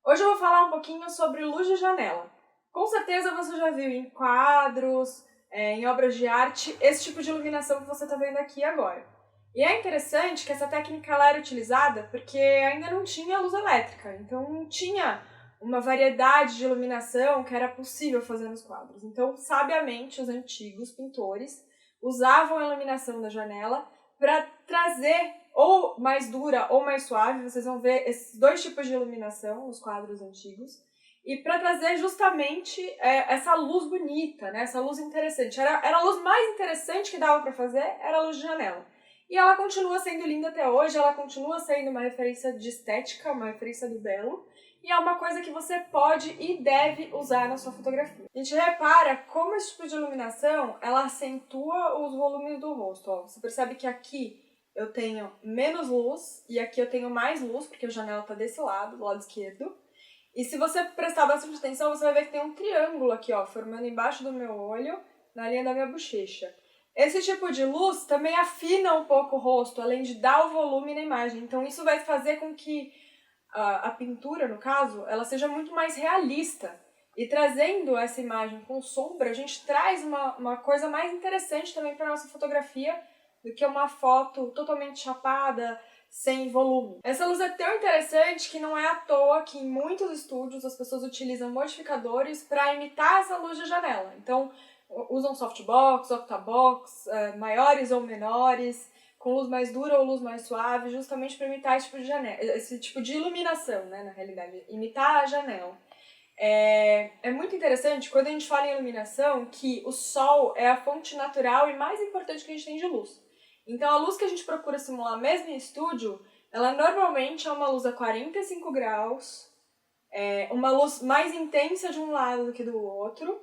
Hoje eu vou falar um pouquinho sobre luz de janela. Com certeza você já viu em quadros, em obras de arte, esse tipo de iluminação que você está vendo aqui agora. E é interessante que essa técnica ela era utilizada porque ainda não tinha luz elétrica, então não tinha uma variedade de iluminação que era possível fazer nos quadros. Então, sabiamente, os antigos pintores usavam a iluminação da janela para trazer ou mais dura ou mais suave, vocês vão ver esses dois tipos de iluminação nos quadros antigos, e para trazer justamente essa luz bonita, né? Essa luz interessante. Era a luz mais interessante que dava para fazer, era a luz de janela. E ela continua sendo linda até hoje, ela continua sendo uma referência de estética, uma referência do belo, e é uma coisa que você pode e deve usar na sua fotografia. A gente repara como esse tipo de iluminação, ela acentua os volumes do rosto. Ó. Você percebe que aqui eu tenho menos luz e aqui eu tenho mais luz, porque a janela está desse lado, do lado esquerdo. E se você prestar bastante atenção, você vai ver que tem um triângulo aqui, ó, formando embaixo do meu olho, na linha da minha bochecha. Esse tipo de luz também afina um pouco o rosto, além de dar o volume na imagem. Então isso vai fazer com que a pintura, no caso, ela seja muito mais realista. E trazendo essa imagem com sombra, a gente traz uma coisa mais interessante também para a nossa fotografia do que uma foto totalmente chapada, sem volume. Essa luz é tão interessante que não é à toa que em muitos estúdios as pessoas utilizam modificadores para imitar essa luz de janela. Então, usam softbox, octabox, maiores ou menores, com luz mais dura ou luz mais suave, justamente para imitar esse tipo de iluminação, né, na realidade, imitar a janela. É muito interessante quando a gente fala em iluminação que o sol é a fonte natural e mais importante que a gente tem de luz. Então a luz que a gente procura simular mesmo em estúdio, ela normalmente é uma luz a 45 graus, uma luz mais intensa de um lado do que do outro,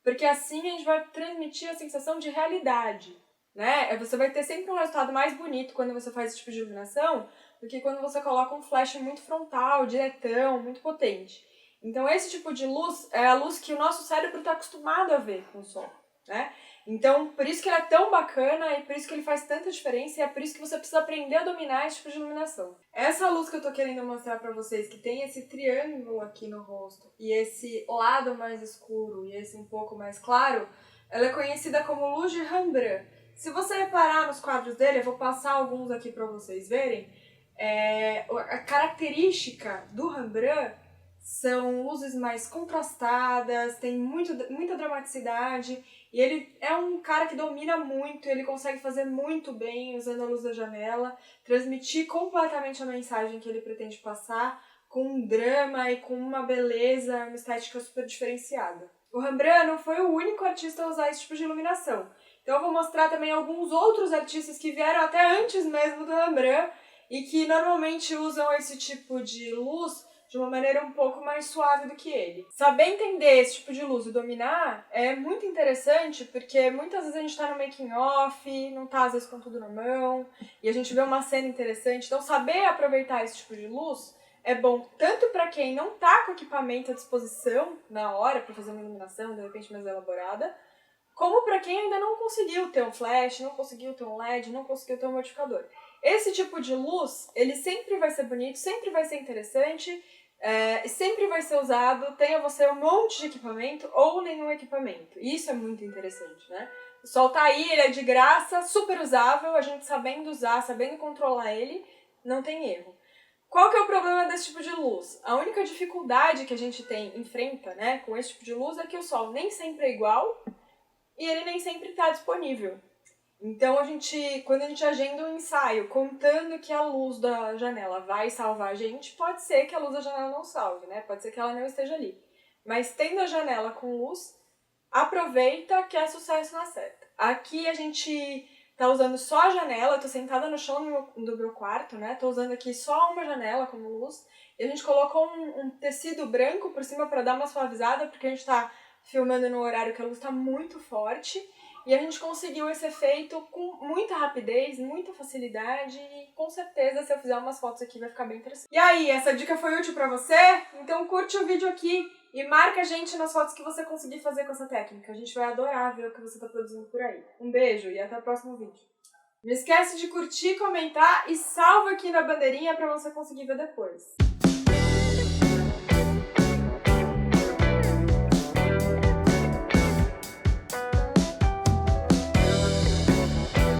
porque assim a gente vai transmitir a sensação de realidade, né? Você vai ter sempre um resultado mais bonito quando você faz esse tipo de iluminação do que quando você coloca um flash muito frontal, diretão, muito potente. Então esse tipo de luz é a luz que o nosso cérebro está acostumado a ver com o sol, né? Então por isso que ele é tão bacana e por isso que ele faz tanta diferença e é por isso que você precisa aprender a dominar esse tipo de iluminação. Essa luz que eu tô querendo mostrar pra vocês, que tem esse triângulo aqui no rosto e esse lado mais escuro e esse um pouco mais claro, ela é conhecida como luz de Rembrandt. Se você reparar nos quadros dele, eu vou passar alguns aqui pra vocês verem, a característica do Rembrandt são luzes mais contrastadas, tem muita dramaticidade, e ele é um cara que domina muito, ele consegue fazer muito bem usando a luz da janela, transmitir completamente a mensagem que ele pretende passar, com um drama e com uma beleza, uma estética super diferenciada. O Rembrandt não foi o único artista a usar esse tipo de iluminação. Então eu vou mostrar também alguns outros artistas que vieram até antes mesmo do Rembrandt e que normalmente usam esse tipo de luz de uma maneira um pouco mais suave do que ele. Saber entender esse tipo de luz e dominar é muito interessante porque muitas vezes a gente tá no making off, não tá às vezes com tudo na mão, e a gente vê uma cena interessante. Então saber aproveitar esse tipo de luz é bom tanto para quem não tá com equipamento à disposição na hora para fazer uma iluminação de repente mais elaborada, como para quem ainda não conseguiu ter um flash, não conseguiu ter um LED, não conseguiu ter um modificador. Esse tipo de luz, ele sempre vai ser bonito, sempre vai ser interessante, sempre vai ser usado, tenha você um monte de equipamento ou nenhum equipamento. Isso é muito interessante, né? O sol tá aí, ele é de graça, super usável, a gente sabendo usar, sabendo controlar ele, não tem erro. Qual que é o problema desse tipo de luz? A única dificuldade que a gente enfrenta, né, com esse tipo de luz é que o sol nem sempre é igual e ele nem sempre está disponível. Então, quando a gente agenda um ensaio contando que a luz da janela vai salvar a gente, pode ser que a luz da janela não salve, né? Pode ser que ela não esteja ali. Mas tendo a janela com luz, aproveita que é sucesso na certa. Aqui a gente tá usando só a janela, eu tô sentada no chão do meu quarto, né? Tô usando aqui só uma janela como luz. E a gente colocou um tecido branco por cima para dar uma suavizada, porque a gente tá filmando no horário que a luz tá muito forte. E a gente conseguiu esse efeito com muita rapidez, muita facilidade e com certeza se eu fizer umas fotos aqui vai ficar bem interessante. E aí, essa dica foi útil pra você? Então curte o vídeo aqui e marca a gente nas fotos que você conseguir fazer com essa técnica. A gente vai adorar ver o que você tá produzindo por aí. Um beijo e até o próximo vídeo. Não esquece de curtir, comentar e salva aqui na bandeirinha pra você conseguir ver depois.